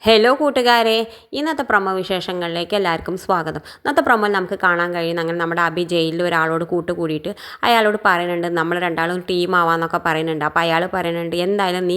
Hello കൂട്ടുകാരെ, ഇന്നത്തെ promo വിശേഷങ്ങളിലേക്ക് എല്ലാവർക്കും സ്വാഗതം. ഇന്നത്തെ പ്രൊമോയിൽ നമുക്ക് കാണാൻ കഴിയുന്ന അങ്ങനെ നമ്മുടെ അബി ജയിലിൽ ഒരാളോട് കൂടിയിട്ട് അയാളോട് പറയുന്നുണ്ട് നമ്മൾ രണ്ടാളും ടീം ആവാന്നൊക്കെ പറയുന്നുണ്ട്. അപ്പോൾ അയാൾ പറയുന്നുണ്ട് എന്തായാലും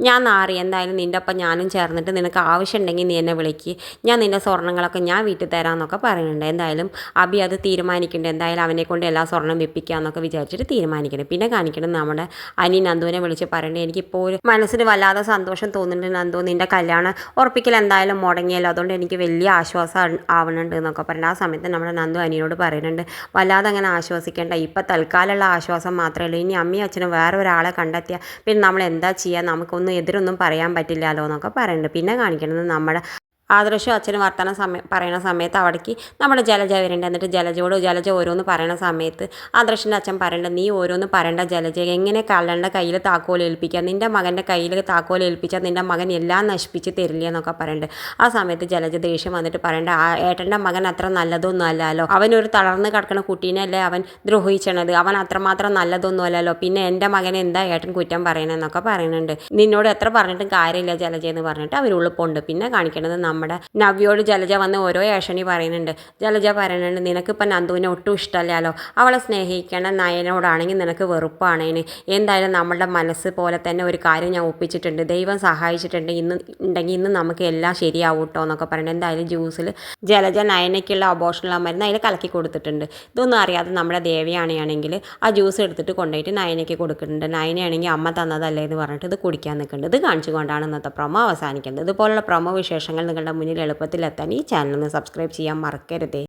ഞാൻ നാറി എന്തായാലും നിൻ്റെ ഒപ്പം ഞാനും ചേർന്നിട്ട് നിനക്ക് ആവശ്യമുണ്ടെങ്കിൽ നീ എന്നെ വിളിക്ക്, ഞാൻ നിൻ്റെ സ്വർണ്ണങ്ങളൊക്കെ ഞാൻ വീട്ടിൽ തരാമെന്നൊക്കെ പറയുന്നുണ്ട്. എന്തായാലും അബി അത് തീരുമാനിക്കുന്നുണ്ട്. എന്തായാലും അവനെ കൊണ്ട് എല്ലാ സ്വർണ്ണം വെപ്പിക്കാമെന്നൊക്കെ വിചാരിച്ചിട്ട് തീരുമാനിക്കണം. പിന്നെ കാണിക്കണം നമ്മുടെ അനി നന്ദുവിനെ വിളിച്ച് പറയുന്നുണ്ട് എനിക്കിപ്പോൾ ഒരു മനസ്സിന് വല്ലാതെ സന്തോഷം തോന്നുന്നുണ്ട് നന്ദു, നിൻ്റെ കല്യാണം ഉറപ്പിക്കൽ എന്തായാലും മുടങ്ങിയല്ലോ, അതുകൊണ്ട് എനിക്ക് വലിയ ആശ്വാസം ആവുന്നുണ്ട് എന്നൊക്കെ പറയുന്നത്. ആ സമയത്ത് നമ്മുടെ നന്ദു അനിയോട് പറയുന്നുണ്ട് വല്ലാതെ അങ്ങനെ ആശ്വസിക്കേണ്ട, ഇപ്പം തൽക്കാലമുള്ള ആശ്വാസം മാത്രമല്ല, ഇനി അമ്മയും അച്ഛനും വേറെ ഒരാളെ കണ്ടെത്തിയാൽ പിന്നെ നമ്മൾ എന്താ ചെയ്യുക, നമുക്കൊന്നും എതിരൊന്നും പറയാൻ പറ്റില്ലല്ലോ എന്നൊക്കെ പറയുന്നുണ്ട്. പിന്നെ കാണിക്കുന്നത് നമ്മുടെ ആദർശം അച്ഛന് വർത്തമാനം പറയുന്ന സമയത്ത് അവിടേക്ക് നമ്മുടെ ജലജ വരുന്നുണ്ട്. എന്നിട്ട് ജലജ ഓരോന്ന് പറയുന്ന സമയത്ത് ആദർശിൻ്റെ അച്ഛൻ പറയേണ്ടത് നീ ഓരോന്ന് പറയേണ്ട ജലജ, എങ്ങനെ കള്ളൻ്റെ കയ്യിൽ താക്കോൽ ഏൽപ്പിക്കുക, നിൻ്റെ മകൻ്റെ കയ്യിൽ താക്കോൽ ഏൽപ്പിച്ചാൽ നിൻ്റെ മകൻ എല്ലാം നശിപ്പിച്ച് തരില്ല എന്നൊക്കെ പറയുന്നുണ്ട്. ആ സമയത്ത് ജലജ ദേഷ്യം വന്നിട്ട് പറയേണ്ട ആ ഏട്ടൻ്റെ മകൻ അത്ര നല്ലതൊന്നും അല്ലല്ലോ, അവനൊരു തളർന്ന് കിടക്കുന്ന കുട്ടീനല്ലേ അവൻ ദ്രോഹിച്ചണത്, അവൻ അത്രമാത്രം നല്ലതൊന്നും അല്ലല്ലോ, പിന്നെ എൻ്റെ മകനെ എന്താ ഏട്ടൻ കുറ്റം പറയണമെന്നൊക്കെ പറയുന്നുണ്ട്. നിന്നോട് എത്ര പറഞ്ഞിട്ടും കാര്യമില്ല ജലജ എന്ന് പറഞ്ഞിട്ട് അവരുള്ളിപ്പുണ്ട്. പിന്നെ കാണിക്കുന്നത് നമ്മുടെ നവ്യോട് ജലജ വന്ന് ഓരോ ഏഷണി പറയുന്നുണ്ട്. ജലജ പറയുന്നുണ്ട് നിനക്കിപ്പോൾ നന്ദുവിനെ ഒട്ടും ഇഷ്ടമല്ലല്ലോ, അവളെ സ്നേഹിക്കണ നയനോടാണെങ്കിൽ നിനക്ക് വെറുപ്പാണേന്, എന്തായാലും നമ്മളുടെ മനസ്സ് പോലെ തന്നെ ഒരു കാര്യം ഞാൻ ഒപ്പിച്ചിട്ടുണ്ട്, ദൈവം സഹായിച്ചിട്ടുണ്ട്, ഇന്ന് നമുക്ക് എല്ലാം ശരിയാവും കേട്ടോ എന്നൊക്കെ പറയുന്നത്. എന്തായാലും ജ്യൂസിൽ ജലജ നയനയ്ക്കുള്ള അബോഷനുള്ള മരുന്ന് അതിൽ കലക്കി കൊടുത്തിട്ടുണ്ട്. ഇതൊന്നും അറിയാതെ നമ്മുടെ ദേവിയാണെങ്കിൽ ആ ജ്യൂസ് എടുത്തിട്ട് കൊണ്ടുപോയിട്ട് നയനയ്ക്ക് കൊടുക്കുന്നുണ്ട്. നയനയാണെങ്കിൽ അമ്മ തന്നതല്ലേ എന്ന് പറഞ്ഞിട്ട് ഇത് കുടിക്കാൻ നിൽക്കുന്നുണ്ട്. ഇത് കാണിച്ചുകൊണ്ടാണ് ഇന്നത്തെ പ്രൊമോ അവസാനിക്കുന്നത്. ഇതുപോലുള്ള പ്രൊമോ വിശേഷങ്ങൾ നിങ്ങളുടെ മുന്നിൽ എളുപ്പത്തിലെത്താൻ ഈ ചാനൽ ഒന്ന് സബ്സ്ക്രൈബ് ചെയ്യാൻ മറക്കരുതേ.